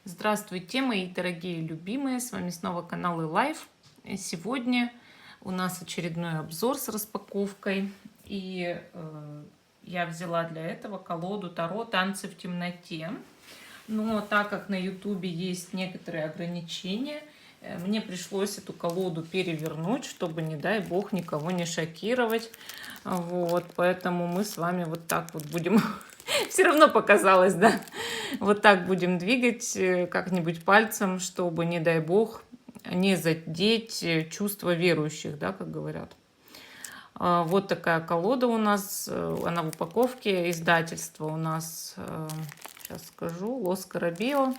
Здравствуйте, мои дорогие любимые, с вами снова канал iLife. Сегодня у нас очередной обзор с распаковкой. И я взяла для этого колоду Таро «Танцы в темноте». Но так как на ютубе есть некоторые ограничения, мне пришлось эту колоду перевернуть, чтобы, не дай бог, никого не шокировать. Вот, поэтому мы с вами вот так вот будем... Все равно показалось, да? Вот так будем двигать как-нибудь пальцем, чтобы, не дай бог, не задеть чувства верующих, да, как говорят. Вот такая колода у нас, она в упаковке, издательство у нас, сейчас скажу, Лос Карабио.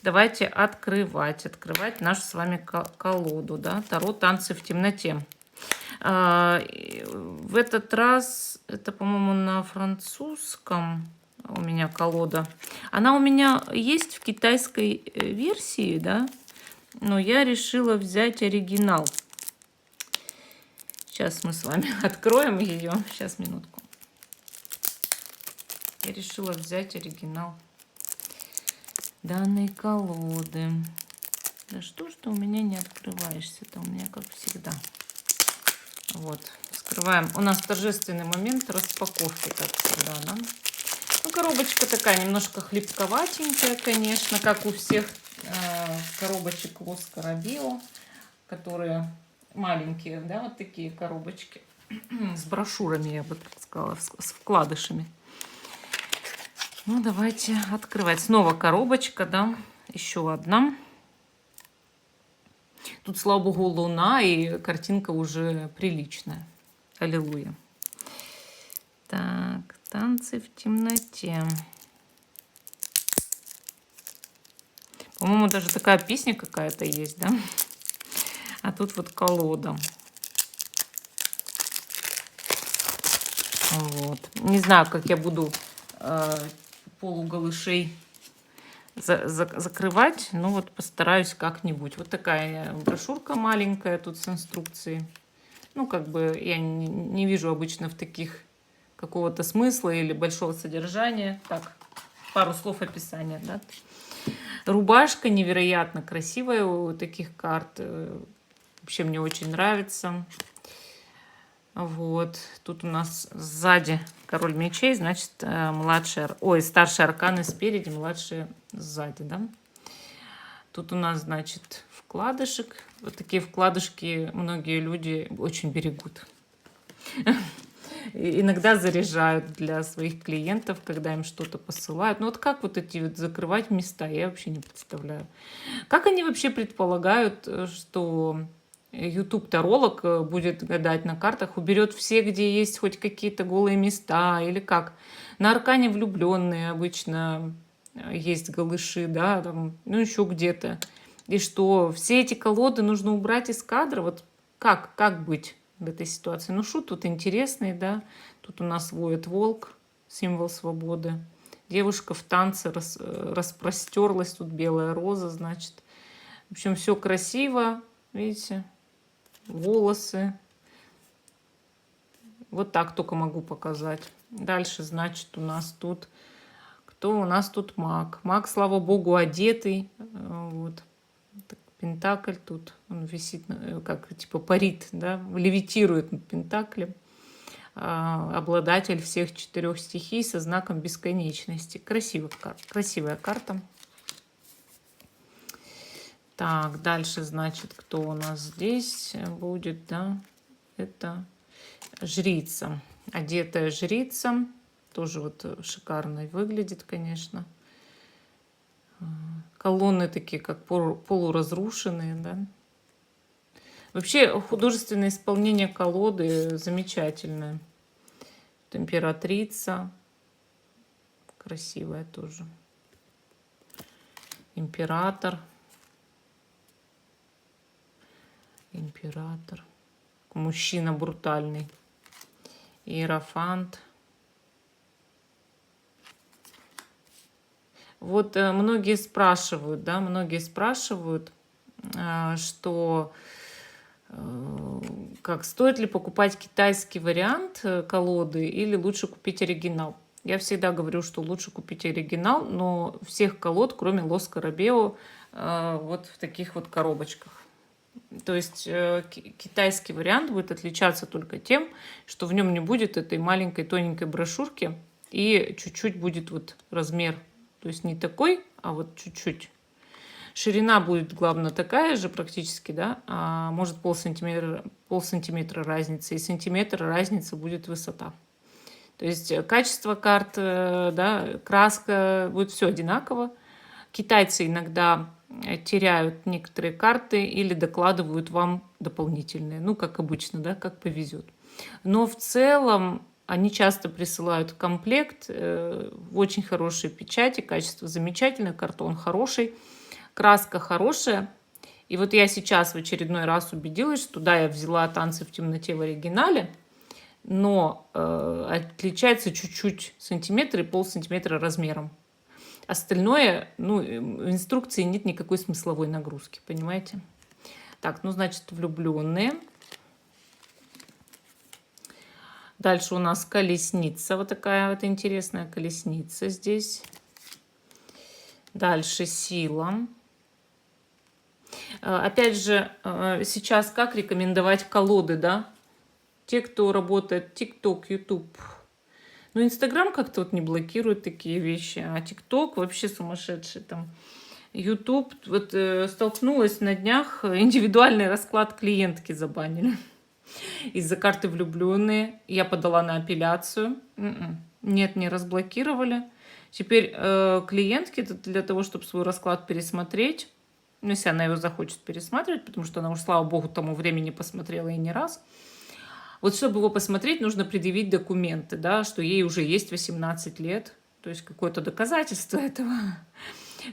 Давайте открывать нашу с вами колоду, да, Таро «Танцы в темноте». В этот раз, это, по-моему, на французском у меня колода. Она у меня есть в китайской версии, да, но я решила взять оригинал. Сейчас мы с вами откроем ее. Сейчас, минутку. Я решила взять оригинал данной колоды. Да что ж ты у меня не открываешься-то? У меня как всегда. Вот, вскрываем. У нас торжественный момент распаковки, как всегда, да? Ну, коробочка такая немножко хлипковатенькая, конечно, как у всех коробочек Лос Карабио, которые маленькие, да, вот такие коробочки с брошюрами, я бы так сказала, с вкладышами. Ну, давайте открывать. Снова коробочка, да, еще одна. Тут, слава богу, луна, и картинка уже приличная. Аллилуйя. Так, танцы в темноте. По-моему, даже такая песня какая-то есть, да? А тут вот колода. Вот. Не знаю, как я буду полуголышей закрывать, но вот постараюсь как-нибудь. Вот такая брошюрка маленькая тут с инструкцией. Ну, как бы я не вижу обычно в таких какого-то смысла или большого содержания. Так, пару слов описания, да. Рубашка невероятно красивая у таких карт. Вообще мне очень нравится. Вот. Тут у нас сзади король мечей, значит, старшие арканы спереди, младшие сзади, да. Тут у нас, значит, вкладышек. Вот такие вкладышки многие люди очень берегут. Иногда заряжают для своих клиентов, когда им что-то посылают. Ну вот как вот эти вот закрывать места, я вообще не представляю. Как они вообще предполагают, что YouTube-таролог будет гадать на картах, уберет все, где есть хоть какие-то голые места, или как? На аркане влюбленные обычно есть голыши, да, там, ну еще где-то. И что, все эти колоды нужно убрать из кадра? Вот как быть в этой ситуации? Ну, шут тут интересный, да. Тут у нас воет волк, символ свободы. Девушка в танце распростерлась, тут белая роза, значит. В общем, все красиво, видите, волосы. Вот так только могу показать. Дальше, значит, у нас тут... Кто у нас тут маг? Маг, слава богу, одетый. Вот. Пентакль тут, он висит, как типа парит, да, левитирует над пентаклем. Обладатель всех 4 стихий со знаком бесконечности. Красивая карта. Так, дальше, значит, кто у нас здесь будет, да? Это жрица. Одетая жрица. Тоже вот шикарно выглядит, конечно. Колонны такие, как полуразрушенные, да. Вообще художественное исполнение колоды замечательное. Императрица. Красивая тоже. Император. Император. Мужчина брутальный. Иерофант. Вот многие спрашивают, да, что как стоит ли покупать китайский вариант колоды или лучше купить оригинал. Я всегда говорю, что лучше купить оригинал, но всех колод, кроме Лос Карабео, вот в таких вот коробочках. То есть китайский вариант будет отличаться только тем, что в нем не будет этой маленькой тоненькой брошюрки и чуть-чуть будет вот размер. То есть не такой, а вот чуть-чуть. Ширина будет, главное, такая же практически, да, а может полсантиметра разница, и сантиметр разница будет высота. То есть качество карт, да, краска, будет все одинаково. Китайцы иногда теряют некоторые карты или докладывают вам дополнительные, ну, как обычно, да, как повезет. Но в целом они часто присылают комплект в очень хорошей печати, качество замечательное, картон хороший, краска хорошая. И вот я сейчас в очередной раз убедилась, что да, я взяла «Танцы в темноте» в оригинале, но отличается чуть-чуть сантиметр и полсантиметра размером. Остальное, ну, в инструкции нет никакой смысловой нагрузки, понимаете? Так, ну, значит, влюбленные. Дальше у нас колесница, вот такая вот интересная колесница здесь. Дальше сила. Опять же, сейчас как рекомендовать колоды, да? Те, кто работает TikTok, YouTube. Ну, Инстаграм как-то вот не блокирует такие вещи, а ТикТок вообще сумасшедший там. Ютуб, вот столкнулась на днях, индивидуальный расклад клиентки забанили. Из-за карты влюбленные. Я подала на апелляцию. Нет, не разблокировали. Теперь клиентке для того, чтобы свой расклад пересмотреть, ну, если она его захочет пересматривать, потому что она уж, слава богу, тому времени посмотрела и не раз. Вот чтобы его посмотреть, нужно предъявить документы, да, что ей уже есть 18 лет, то есть какое-то доказательство этого.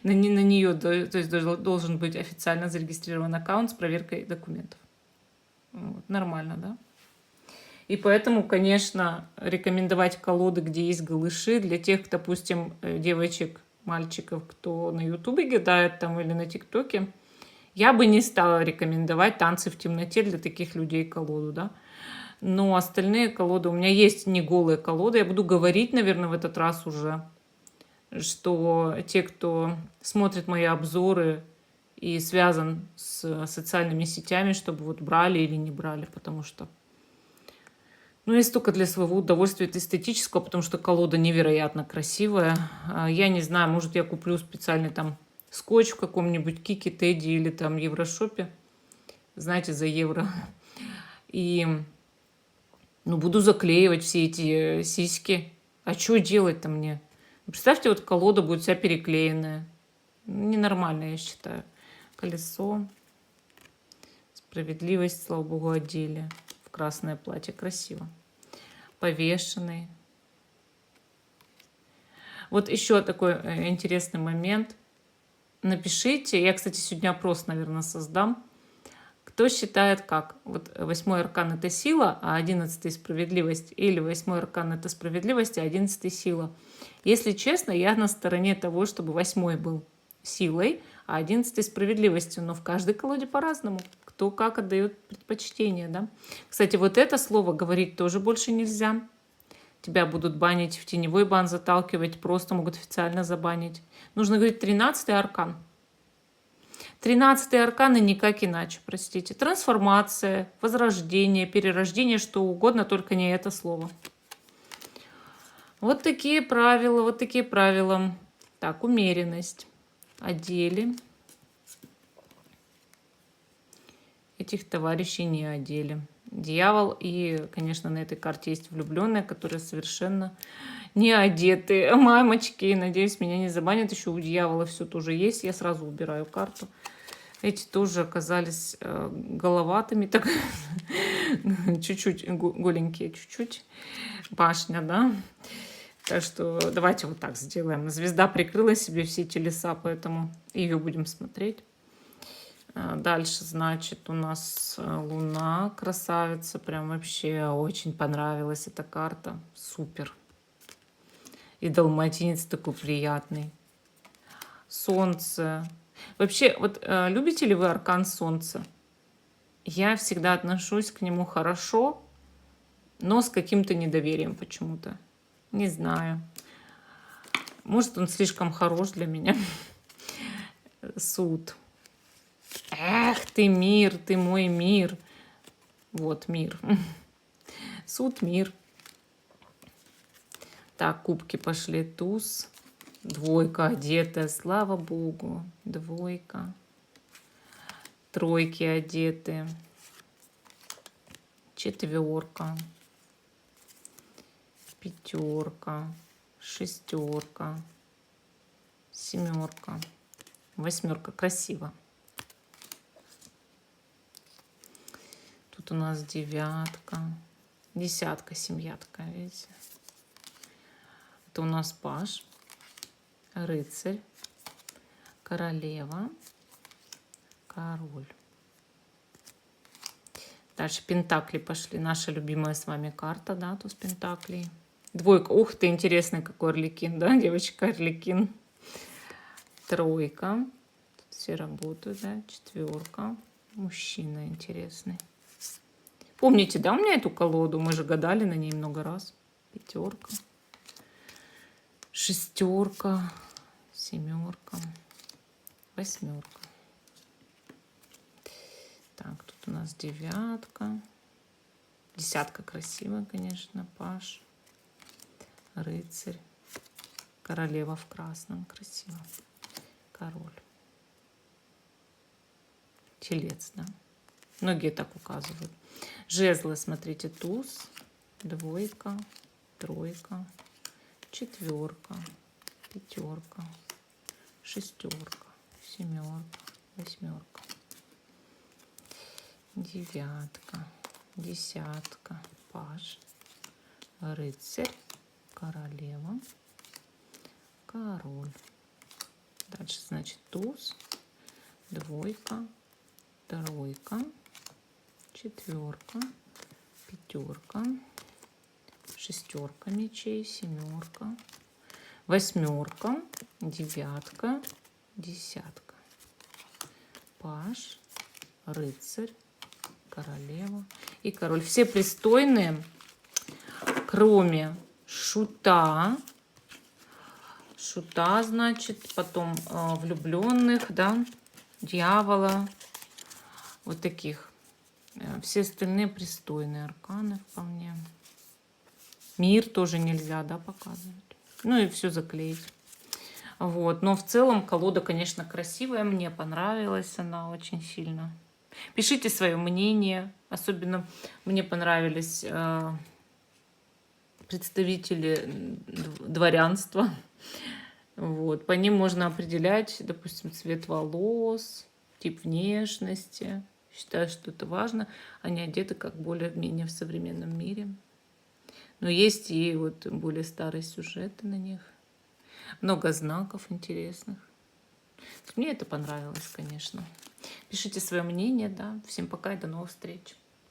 На нее, то есть должен быть официально зарегистрирован аккаунт с проверкой документов. Вот, нормально, да? И поэтому, конечно, рекомендовать колоды, где есть голыши, для тех, допустим, девочек, мальчиков, кто на Ютубе гадает там или на ТикТоке, я бы не стала рекомендовать «Танцы в темноте» для таких людей колоду, да? Но остальные колоды, у меня есть не голые колоды. Я буду говорить, наверное, в этот раз уже, что те, кто смотрит мои обзоры и связан с социальными сетями, чтобы вот брали или не брали, потому что, ну, есть только для своего удовольствия эстетического, потому что колода невероятно красивая. Я не знаю, может, я куплю специальный там скотч в каком-нибудь Кики, Тедди или там Еврошопе, знаете, за евро. И ну, буду заклеивать все эти сиськи. А что делать-то мне? Представьте, вот колода будет вся переклеенная. Ненормально, я считаю. Колесо. Справедливость, слава богу, одели. В красное платье. Красиво. Повешенный. Вот еще такой интересный момент. Напишите. Я, кстати, сегодня опрос, наверное, создам. Кто считает как? Вот 8-й аркан — это сила, а 11-й — справедливость. Или 8-й аркан — это справедливость, а 11-й — сила. Если честно, я на стороне того, чтобы 8-й был силой, а 11-й — справедливостью. Но в каждой колоде по-разному. Кто как отдает предпочтение, да? Кстати, вот это слово говорить тоже больше нельзя. Тебя будут банить, в теневой бан заталкивать, просто могут официально забанить. Нужно говорить 13-й аркан. 13-й аркан и никак иначе, простите. Трансформация, возрождение, перерождение, что угодно, только не это слово. Вот такие правила, вот такие правила. Так, умеренность. Одели. Этих товарищей не одели. Дьявол, и, конечно, на этой карте есть влюбленные, которые совершенно не одеты. Мамочки, надеюсь, меня не забанят. Еще у дьявола все тоже есть. Я сразу убираю карту. Эти тоже оказались головатыми, так чуть-чуть голенькие, чуть-чуть. Башня, да? Так что давайте вот так сделаем. Звезда прикрыла себе все телеса, поэтому ее будем смотреть. Дальше, значит, у нас Луна, красавица. Прям вообще очень понравилась эта карта. Супер. И далматинец такой приятный. Солнце. Вообще, вот любите ли вы аркан Солнца? Я всегда отношусь к нему хорошо, но с каким-то недоверием почему-то. Не знаю. Может, он слишком хорош для меня. Суд. Эх, ты мир, ты мой мир. Вот мир. Суд, мир. Так, кубки пошли. Туз. Двойка одетая, слава богу. Двойка. Тройки одетые. Четверка. Пятерка. Шестерка. Семерка. Восьмерка. Красиво. Тут у нас девятка. Десятка, семьятка, видите. Это у нас паж, рыцарь, королева, король. Дальше пентакли пошли. Наша любимая с вами карта, да, туз пентаклей. Двойка. Ух ты, интересный какой орликин, да, девочка, орликин. Тройка. Тут все работают, да. Четверка. Мужчина интересный. Помните, да, у меня эту колоду? Мы же гадали на ней много раз. Пятерка. Шестерка. Семерка. Восьмерка. Так, тут у нас девятка. Десятка красивая, конечно. Паж. Рыцарь. Королева в красном. Красиво. Король. Телец, да. Многие так указывают. Жезлы, смотрите, туз, двойка, тройка, четверка, пятерка, шестерка, семерка, восьмерка, девятка, десятка, паж, рыцарь, королева, король. Дальше, значит, туз, двойка, тройка, четверка, пятерка, шестерка мечей, семерка, восьмерка, девятка, десятка, паж, рыцарь, королева и король. Все пристойные, кроме шута. Шута, значит, потом влюбленных, да, дьявола, вот таких. Все остальные пристойные арканы вполне. Мир тоже нельзя, да, показывать. Ну и все заклеить. Вот. Но в целом колода, конечно, красивая. Мне понравилась она очень сильно. Пишите свое мнение. Особенно мне понравились представители дворянства. Вот. По ним можно определять, допустим, цвет волос, тип внешности. Считаю, что это важно. Они одеты как более-менее в современном мире. Но есть и вот более старые сюжеты на них. Много знаков интересных. Мне это понравилось, конечно. Пишите свое мнение, да. Всем пока и до новых встреч.